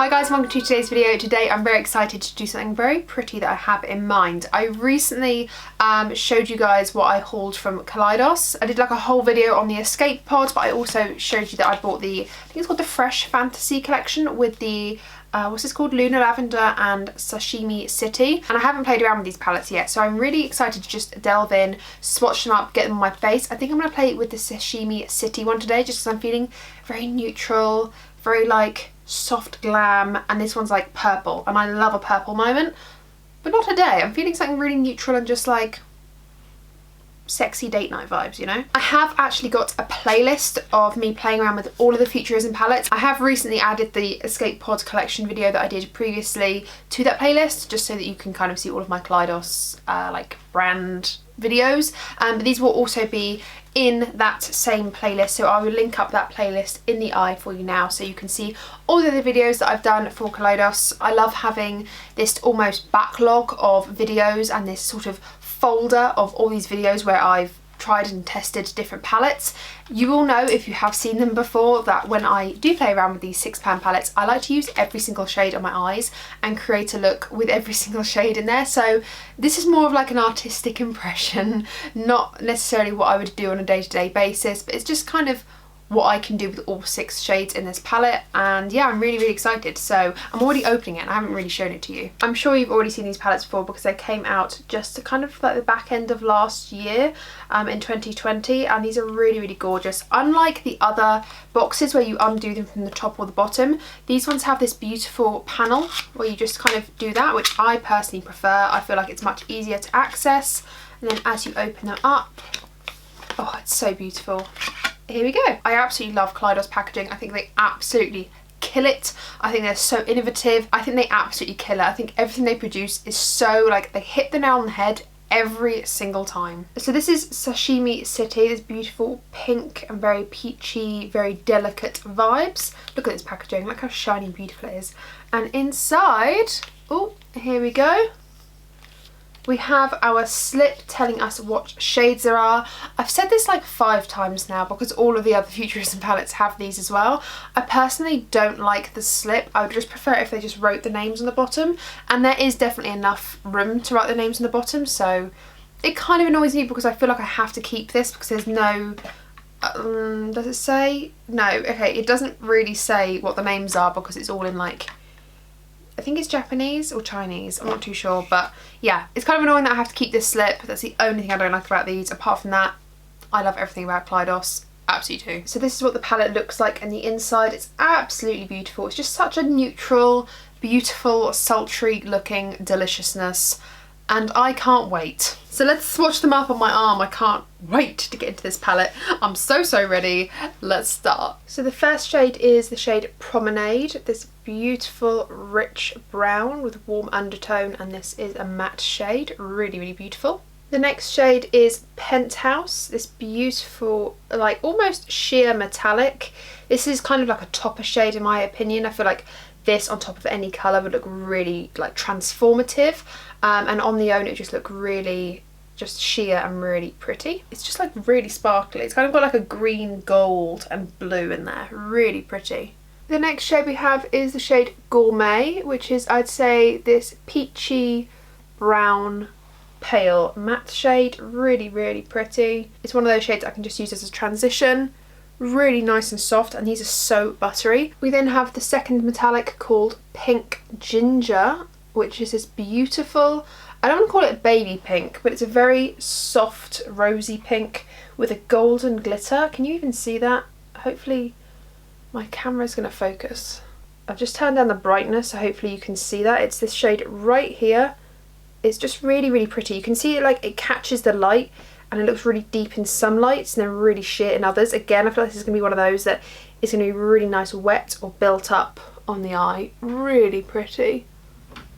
Hi guys, welcome to today's video. Today I'm very excited to do something very pretty that I have in mind. I recently showed you guys what I hauled from Kaleidos. I did like a whole video on the escape pod, but I also showed you that I bought the, I think it's called the Fresh Fantasy collection with the what's this called, Lunar Lavender and Sashimi City, and I haven't played around with these palettes yet, so I'm really excited to just delve in, swatch them up, get them on my face. I think I'm going to play with the Sashimi City one today just because I'm feeling very neutral, very like soft glam, and this one's like purple and I love a purple moment, but not today. I'm feeling something really neutral and just like sexy date night vibes, you know? I have actually got a playlist of me playing around with all of the Futurism palettes. I have recently added the Escape Pod collection video that I did previously to that playlist, just so that you can kind of see all of my Kaleidos like brand videos, but these will also be in that same playlist, so I will link up that playlist in the eye for you now so you can see all of the videos that I've done for Kaleidos. I love having this almost backlog of videos and this sort of folder of all these videos where I've tried and tested different palettes. You will know if you have seen them before that when I do play around with these £6 palettes, I like to use every single shade on my eyes and create a look with every single shade in there. So this is more of like an artistic impression, not necessarily what I would do on a day-to-day basis, but it's just kind of what I can do with all 6 shades in this palette. And yeah, I'm really excited. So I'm already opening it and I haven't really shown it to you. I'm sure you've already seen these palettes before because they came out just kind of like the back end of last year in 2020, and these are really gorgeous. Unlike the other boxes where you undo them from the top or the bottom, these ones have this beautiful panel where you just kind of do that, which I personally prefer. I feel like it's much easier to access, and then as you open them up, oh, it's so beautiful. Here we go. I absolutely love Kaleidos packaging. I think they absolutely kill it. I think they're so innovative. I think they absolutely kill it. I think everything they produce is so like, they hit the nail on the head every single time. So this is Sashimi City, this beautiful pink and very peachy, very delicate vibes. Look at this packaging, look how shiny and beautiful it is. And inside, oh, here we go. We have our slip telling us what shades there are. I've said this like 5 times now because all of the other Futurism palettes have these as well. I personally don't like the slip. I would just prefer if they just wrote the names on the bottom, and there is definitely enough room to write the names on the bottom, so it kind of annoys me because I feel like I have to keep this because there's no does it say? No, okay, it doesn't really say what the names are because it's all in like, I think it's Japanese or Chinese, I'm not too sure, but yeah, it's kind of annoying that I have to keep this slip. That's the only thing I don't like about these. Apart from that, I love everything about Kaleidos, absolutely do. So this is what the palette looks like on the inside. It's absolutely beautiful. It's just such a neutral, beautiful, sultry looking deliciousness, and I can't wait. So let's swatch them up on my arm. I can't wait to get into this palette. I'm so ready. Let's start. So the first shade is the shade Promenade, this beautiful rich brown with warm undertone, and this is a matte shade, really beautiful. The next shade is Penthouse, this beautiful like almost sheer metallic. This is kind of like a topper shade in my opinion. I feel like this on top of any colour would look really like transformative, and on the own it just look really just sheer and really pretty. It's just like really sparkly. It's kind of got like a green, gold and blue in there, really pretty. The next shade we have is the shade Gourmet, which is, I'd say, this peachy brown pale matte shade, really pretty. It's one of those shades I can just use as a transition. Really nice and soft, and these are so buttery. We then have the second metallic called Pink Ginger, which is this beautiful, I don't want to call it baby pink, but it's a very soft rosy pink with a golden glitter. Can you even see that? Hopefully my camera's going to focus. I've just turned down the brightness, so hopefully you can see that. It's this shade right here. It's just really pretty. You can see it like it catches the light and it looks really deep in some lights and then really sheer in others. Again, I feel like this is going to be one of those that is going to be really nice wet or built up on the eye. Really pretty.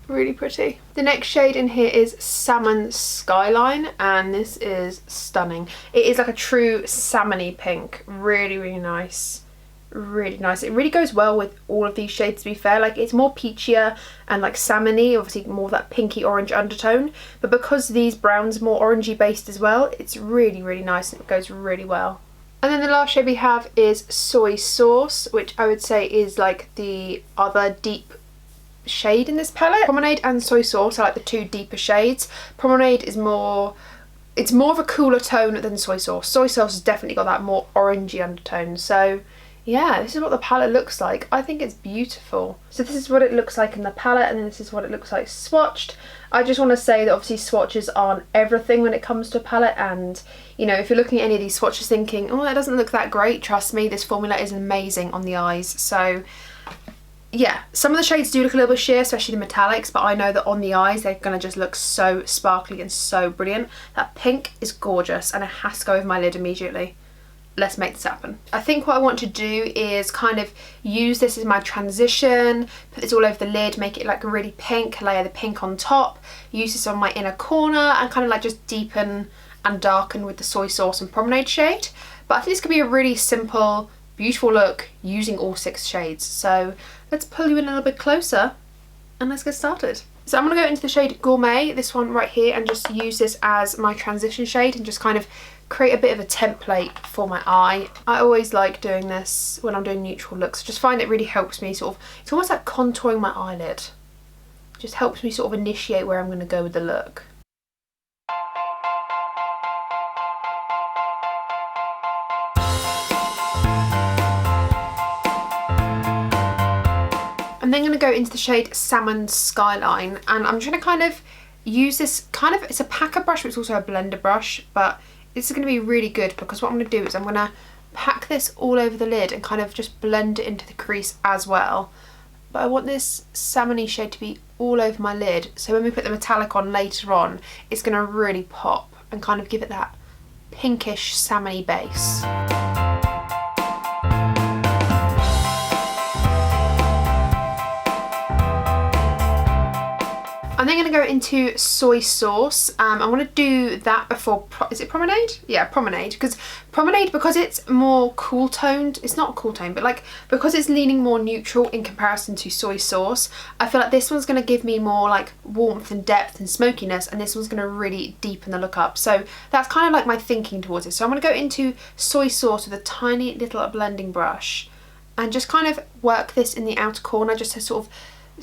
Really pretty. The next shade in here is Salmon Skyline, and this is stunning. It is like a true salmony pink. Really nice. Really nice. It really goes well with all of these shades, to be fair. Like, it's more peachier and like salmony, obviously more of that pinky orange undertone, but because these browns are more orangey based as well, it's really nice and it goes really well. And then the last shade we have is Soy Sauce, which I would say is like the other deep shade in this palette. Promenade and Soy Sauce are like the two deeper shades. Promenade is more, it's more of a cooler tone than Soy Sauce. Soy Sauce has definitely got that more orangey undertone. So yeah, this is what the palette looks like. I think it's beautiful. So this is what it looks like in the palette, and then this is what it looks like swatched. I just want to say that obviously swatches aren't everything when it comes to a palette, and you know, if you're looking at any of these swatches thinking, oh, that doesn't look that great, trust me, this formula is amazing on the eyes. So yeah, some of the shades do look a little bit sheer, especially the metallics, but I know that on the eyes they're going to just look so sparkly and so brilliant. That pink is gorgeous and it has to go over my lid immediately. Let's make this happen. I think what I want to do is kind of use this as my transition, put this all over the lid, make it like really pink, layer the pink on top, use this on my inner corner and kind of like just deepen and darken with the Soy Sauce and Promenade shade. But I think this could be a really simple, beautiful look using all 6 shades. So let's pull you in a little bit closer and let's get started. So I'm going to go into the shade Gourmet, this one right here, and just use this as my transition shade and just kind of create a bit of a template for my eye. I always like doing this when I'm doing neutral looks. I just find it really helps me sort of, it's almost like contouring my eyelid. It just helps me sort of initiate where I'm going to go with the look. I'm then going to go into the shade Salmon Skyline, and I'm just going to kind of use this kind of, it's a packer brush but it's also a blender brush, but this is going to be really good because what I'm going to do is I'm going to pack this all over the lid and kind of just blend it into the crease as well. But I want this salmony shade to be all over my lid, so when we put the metallic on later on, it's going to really pop and kind of give it that pinkish salmony base. I'm then going to go into Soy Sauce. I want to do that before, is it Promenade? Yeah, Promenade, because it's more cool toned, it's not cool toned, but like, because it's leaning more neutral in comparison to Soy Sauce, I feel like this one's going to give me more like warmth and depth and smokiness, and this one's going to really deepen the look up. So that's kind of like my thinking towards it. So I'm going to go into Soy Sauce with a tiny little blending brush and just kind of work this in the outer corner just to sort of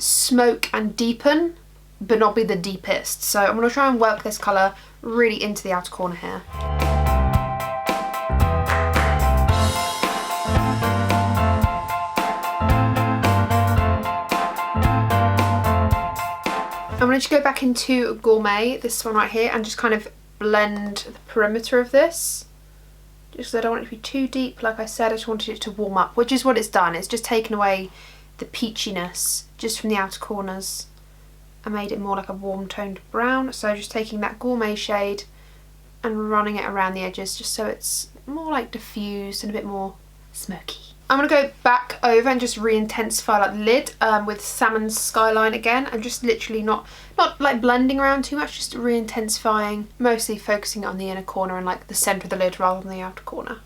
smoke and deepen, but not be the deepest. So I'm going to try and work this colour really into the outer corner here. I'm going to just go back into Gourmet, this one right here, and just kind of blend the perimeter of this. Just because I don't want it to be too deep, like I said, I just wanted it to warm up, which is what it's done. It's just taken away the peachiness just from the outer corners. I made it more like a warm toned brown, so just taking that Gourmet shade and running it around the edges just so it's more like diffused and a bit more smoky. I'm going to go back over and just re-intensify like the lid with Salmon Skyline again. I'm just literally not like blending around too much, just re-intensifying, mostly focusing on the inner corner and like the centre of the lid rather than the outer corner.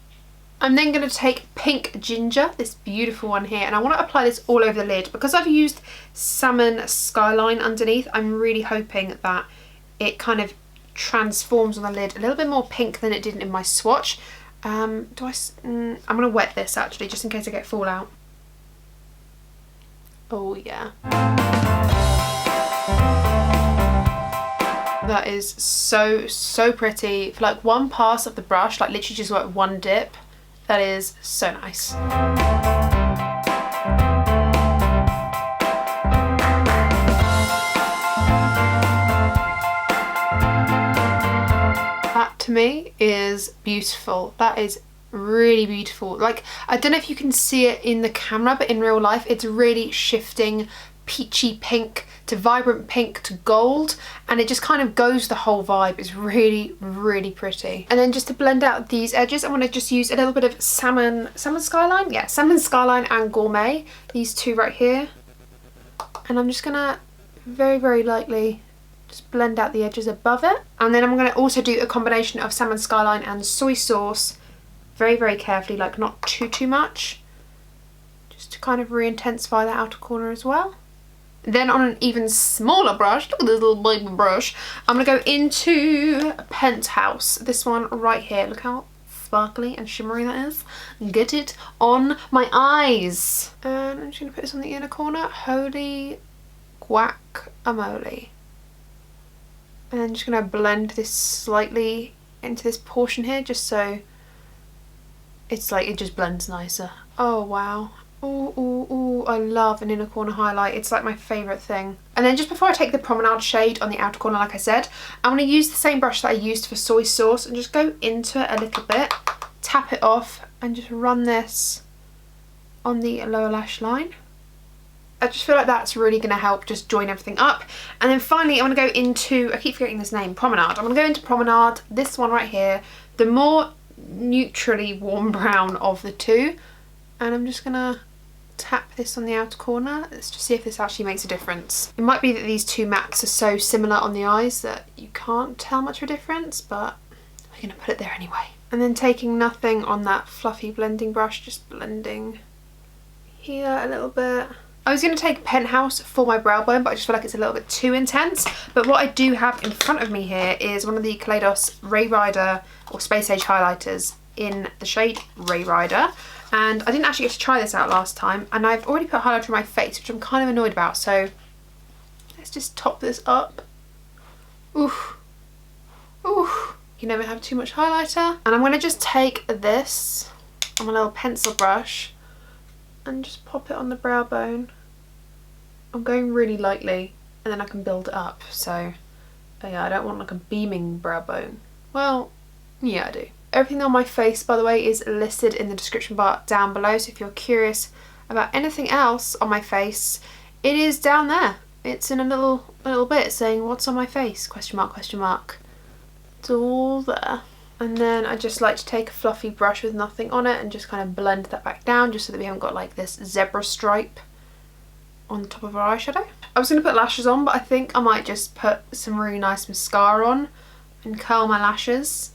I'm then going to take Pink Ginger, this beautiful one here, and I want to apply this all over the lid. Because I've used Salmon Skyline underneath, I'm really hoping that it kind of transforms on the lid a little bit more pink than it did in my swatch. I'm going to wet this actually, just in case I get fallout. Oh yeah. That is so pretty. For like one pass of the brush, like literally just like one dip. That is so nice. That to me is beautiful. That is really beautiful. Like, I don't know if you can see it in the camera, but in real life it's really shifting peachy pink to vibrant pink to gold, and it just kind of goes the whole vibe. It's really pretty. And then just to blend out these edges, I'm going to just use a little bit of Salmon Skyline? Yeah, Salmon Skyline and Gourmet, these two right here. And I'm just going to very lightly just blend out the edges above it. And then I'm going to also do a combination of Salmon Skyline and Soy Sauce very carefully, like not too much, just to kind of re-intensify that outer corner as well. Then on an even smaller brush, look at this little baby brush, I'm going to go into Penthouse, this one right here. Look how sparkly and shimmery that is. Get it on my eyes. And I'm just going to put this on the inner corner. Holy guacamole. And I'm just going to blend this slightly into this portion here, just so it's like, it just blends nicer. Oh wow. Ooh, ooh, ooh, I love an inner corner highlight. It's like my favourite thing. And then just before I take the Promenade shade on the outer corner, like I said, I'm going to use the same brush that I used for soy sauce and just go into it a little bit, tap it off, and just run this on the lower lash line. I just feel like that's really going to help just join everything up. And then finally, I'm going to go into, I keep forgetting this name, Promenade. I'm going to go into Promenade, this one right here, the more neutrally warm brown of the two. And I'm just going to tap this on the outer corner. Let's just see if this actually makes a difference. It might be that these two mattes are so similar on the eyes that you can't tell much of a difference, but we're going to put it there anyway. And then taking nothing on that fluffy blending brush, just blending here a little bit. I was going to take Penthouse for my brow bone, but I just feel like it's a little bit too intense. But what I do have in front of me here is one of the Kaleidos Ray Rider or Space Age highlighters in the shade Ray Rider. And I didn't actually get to try this out last time, and I've already put highlighter on my face, which I'm kind of annoyed about. So let's just top this up. Oof. Oof. You never have too much highlighter. And I'm going to just take this on my little pencil brush and just pop it on the brow bone. I'm going really lightly, and then I can build it up. So yeah, I don't want like a beaming brow bone. Well, yeah, I do. Everything on my face, by the way, is listed in the description bar down below. So if you're curious about anything else on my face, it is down there. It's in a little bit saying what's on my face, question mark, question mark. It's all there. And then I just like to take a fluffy brush with nothing on it and just kind of blend that back down, just so that we haven't got like this zebra stripe on the top of our eyeshadow. I was going to put lashes on, but I think I might just put some really nice mascara on and curl my lashes.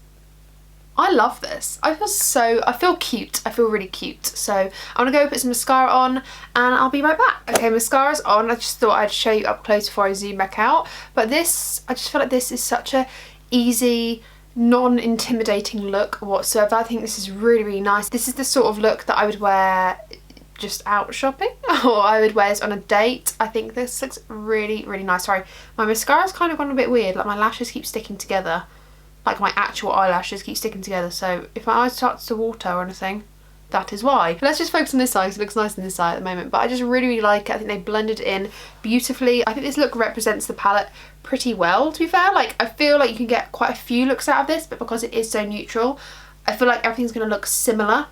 I love this. I feel cute. I feel really cute. So I'm going to go put some mascara on and I'll be right back. Okay, mascara's on. I just thought I'd show you up close before I zoom back out. But this, I just feel like this is such a easy, non-intimidating look whatsoever. I think this is really, really nice. This is the sort of look that I would wear just out shopping, or I would wear this on a date. I think this looks really, really nice. Sorry, my mascara's kind of gone a bit weird. Like my lashes keep sticking together. Like my actual eyelashes keep sticking together. So if my eyes starts to water or anything, that is why. But let's just focus on this side because it looks nice on this side at the moment. But I just really, really like it. I think they blended in beautifully. I think this look represents the palette pretty well, to be fair. Like I feel like you can get quite a few looks out of this, but because it is so neutral, I feel like everything's going to look similar.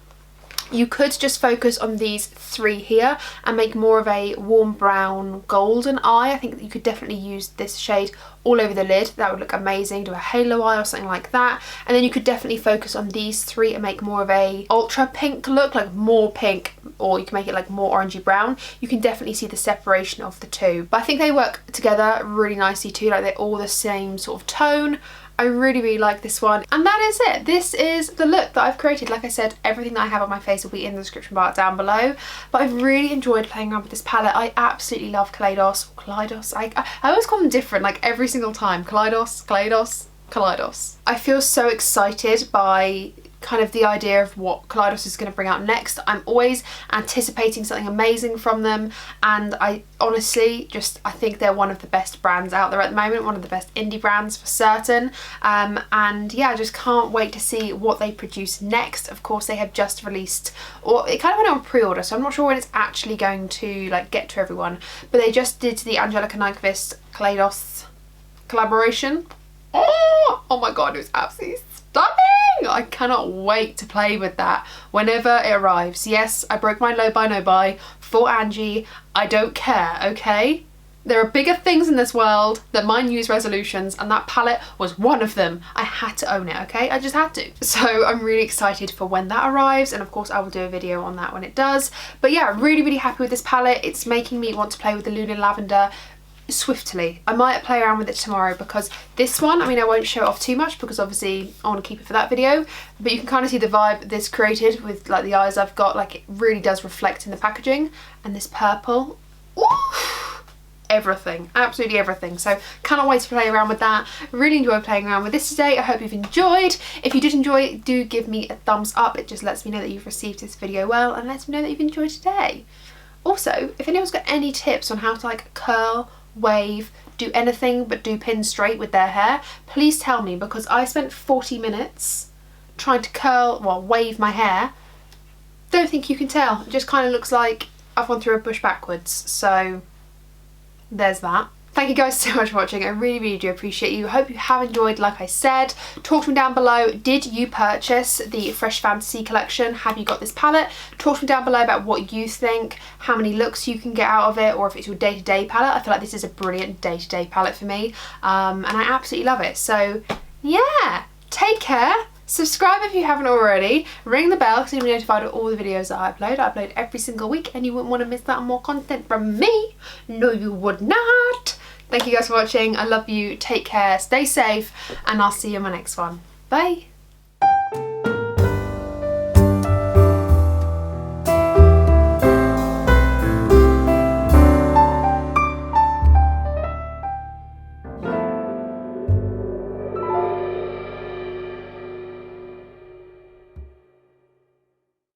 You could just focus on these three here and make more of a warm brown golden eye. I think that you could definitely use this shade all over the lid. That would look amazing. Do a halo eye or something like that. And then you could definitely focus on these three and make more of a ultra pink look, like more pink, or you can make it like more orangey brown. You can definitely see the separation of the two. But I think they work together really nicely too. Like they're all the same sort of tone. I really, really like this one. And that is it. This is the look that I've created. Like I said, everything that I have on my face will be in the description bar down below. But I've really enjoyed playing around with this palette. I absolutely love Kaleidos. Kaleidos. I always call them different, like every single time. Kaleidos, Kaleidos, Kaleidos. I feel so excited by kind of the idea of what Kaleidos is going to bring out next. I'm always anticipating something amazing from them, and I honestly I think they're one of the best brands out there at the moment, one of the best indie brands for certain. And yeah, I just can't wait to see what they produce next. Of course, they have just released, or it kind of went on pre-order, so I'm not sure when it's actually going to like get to everyone, but they just did the Angelica Nyquist Kaleidos collaboration. Oh my god, it was absolutely stunning! I cannot wait to play with that whenever it arrives. Yes, I broke my low buy no buy for Angie. I don't care, okay? There are bigger things in this world than my New Year's resolutions, and that palette was one of them. I had to own it, okay? I just had to. So I'm really excited for when that arrives, and of course I will do a video on that when it does. But yeah, really, really happy with this palette. It's making me want to play with the Lunar Lavender swiftly. I might play around with it tomorrow, because this one, I mean, I won't show it off too much because obviously I want to keep it for that video, but you can kind of see the vibe this created with like the eyes I've got. Like it really does reflect in the packaging, and this purple, ooh, everything, absolutely everything. So cannot wait to play around with that. Really enjoyed playing around with this today. I hope you've enjoyed. If you did enjoy, do give me a thumbs up. It just lets me know that you've received this video well, and lets me know that you've enjoyed today. Also, if anyone's got any tips on how to like curl wave, do anything but do pin straight with their hair, please tell me, because I spent 40 minutes trying to curl, well, wave my hair. Don't think you can tell. It just kind of looks like I've gone through a bush backwards. So there's that. Thank you guys so much for watching. I really do appreciate you. I hope you have enjoyed. Like I said, talk to me down below. Did you purchase the Fresh Fantasy collection? Have you got this palette? Talk to me down below about what you think, how many looks you can get out of it, or if it's your day-to-day palette. I feel like this is a brilliant day-to-day palette for me, and I absolutely love it. So yeah, take care. Subscribe if you haven't already. Ring the bell so you'll be notified of all the videos that I upload. I upload every single week and you wouldn't want to miss out on more content from me. No, you would not. Thank you guys for watching. I love you. Take care. Stay safe. And I'll see you in my next one. Bye.